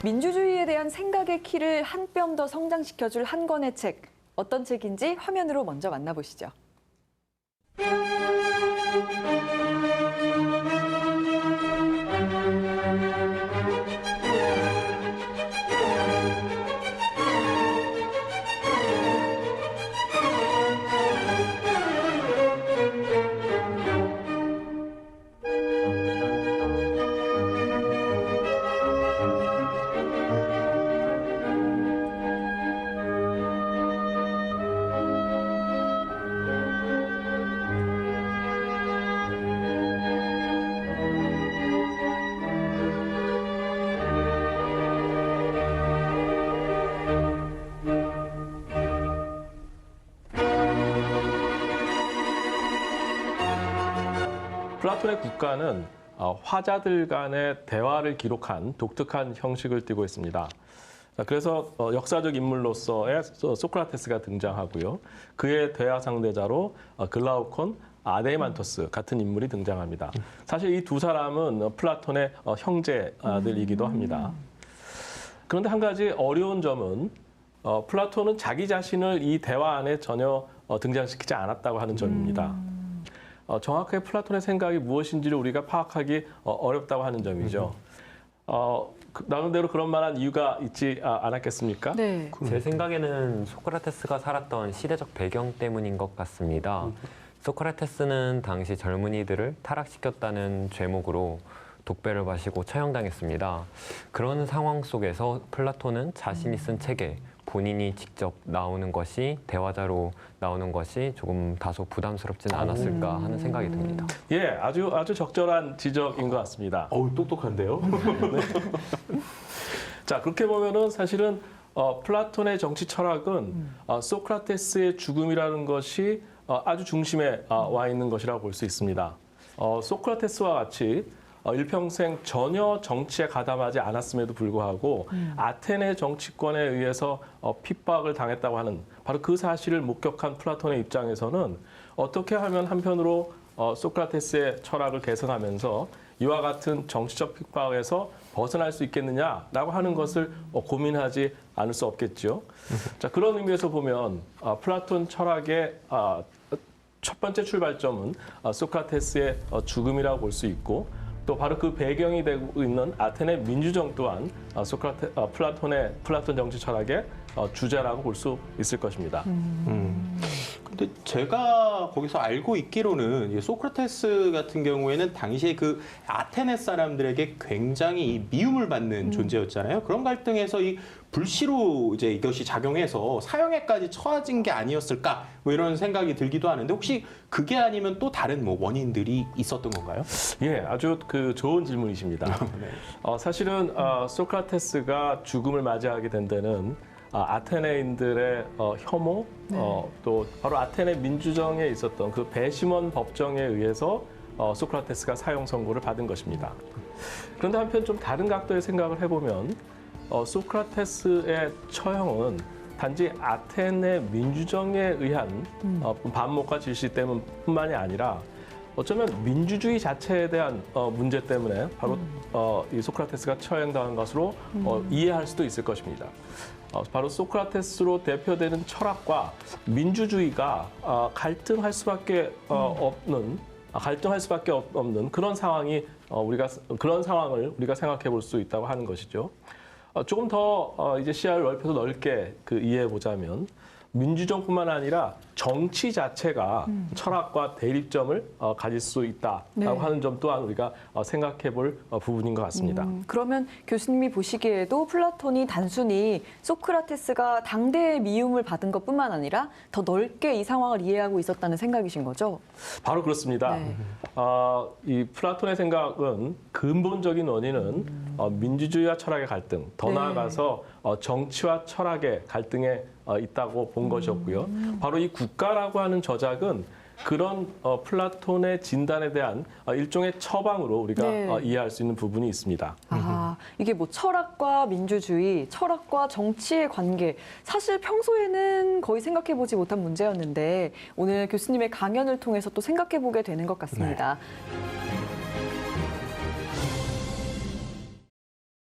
민주주의에 대한 생각의 키를 한 뼘 더 성장시켜줄 한 권의 책. 어떤 책인지 화면으로 먼저 만나보시죠. 플라톤의 국가는 화자들 간의 대화를 기록한 독특한 형식을 띠고 있습니다. 그래서 역사적 인물로서의 소크라테스가 등장하고요. 그의 대화 상대자로 글라우콘, 아데이만토스 같은 인물이 등장합니다. 사실 이 두 사람은 플라톤의 형제들이기도 합니다. 그런데 한 가지 어려운 점은 플라톤은 자기 자신을 이 대화 안에 전혀 등장시키지 않았다고 하는 점입니다. 정확하게 플라톤의 생각이 무엇인지를 우리가 파악하기 어렵다고 하는 점이죠. 나름대로 그런 만한 이유가 있지 않았겠습니까? 네. 제 생각에는 소크라테스가 살았던 시대적 배경 때문인 것 같습니다. 소크라테스는 당시 젊은이들을 타락시켰다는 죄목으로 독배를 마시고 처형당했습니다. 그런 상황 속에서 플라톤은 자신이 쓴 책에 본인이 직접 나오는 것이 대화자로 나오는 것이 조금 다소 부담스럽지는 않았을까 하는 생각이 듭니다. 예, 아주 적절한 지적인 것 같습니다. 똑똑한데요? 네. 자, 그렇게 보면은 사실은 플라톤의 정치 철학은 소크라테스의 죽음이라는 것이 아주 중심에 와 있는 것이라고 볼 수 있습니다. 소크라테스와 같이 일평생 전혀 정치에 가담하지 않았음에도 불구하고 아테네 정치권에 의해서 핍박을 당했다고 하는 바로 그 사실을 목격한 플라톤의 입장에서는 어떻게 하면 한편으로 소크라테스의 철학을 계승하면서 이와 같은 정치적 핍박에서 벗어날 수 있겠느냐라고 하는 것을 고민하지 않을 수 없겠죠. 자, 그런 의미에서 보면 플라톤 철학의 첫 번째 출발점은 소크라테스의 죽음이라고 볼 수 있고 또 바로 그 배경이 되고 있는 아테네 민주정 또한 플라톤 정치 철학의 주제라고 볼 수 있을 것입니다. 근데 제가 거기서 알고 있기로는 소크라테스 같은 경우에는 당시에 그 아테네 사람들에게 굉장히 이 미움을 받는 존재였잖아요. 그런 갈등에서 이 불시로 이제 이것이 작용해서 사형에까지 처해진 게 아니었을까 뭐 이런 생각이 들기도 하는데 혹시 그게 아니면 또 다른 뭐 원인들이 있었던 건가요? 예, 아주 좋은 질문이십니다. 네. 사실은 소크라테스가 죽음을 맞이하게 된 데는 아테네인들의 혐오, 또 바로 아테네 민주정에 있었던 그 배심원 법정에 의해서 소크라테스가 사형 선고를 받은 것입니다. 그런데 한편 좀 다른 각도의 생각을 해보면 소크라테스의 처형은 단지 아테네 민주정에 의한 반목과 질시 때문뿐만이 아니라 어쩌면 민주주의 자체에 대한 문제 때문에 바로 이 소크라테스가 처형당한 것으로 이해할 수도 있을 것입니다. 바로 소크라테스로 대표되는 철학과 민주주의가 갈등할 수밖에 없는 그런 상황을 우리가 생각해 볼 수 있다고 하는 것이죠. 조금 더 이제 시야를 넓혀서 넓게 이해해 보자면 민주정뿐만 아니라 정치 자체가 철학과 대립점을 가질 수 있다라고 하는 점 또한 우리가 생각해 볼 부분인 것 같습니다. 그러면 교수님이 보시기에도 플라톤이 단순히 소크라테스가 당대의 미움을 받은 것뿐만 아니라 더 넓게 이 상황을 이해하고 있었다는 생각이신 거죠? 바로 그렇습니다. 네. 이 플라톤의 생각은 근본적인 원인은 민주주의와 철학의 갈등, 더 나아가서 정치와 철학의 갈등에 있다고 본 것이었고요. 바로 이 국가라고 하는 저작은 그런 플라톤의 진단에 대한 일종의 처방으로 우리가 이해할 수 있는 부분이 있습니다. 이게 뭐 철학과 민주주의, 철학과 정치의 관계, 사실 평소에는 거의 생각해보지 못한 문제였는데 오늘 교수님의 강연을 통해서 또 생각해보게 되는 것 같습니다. 네.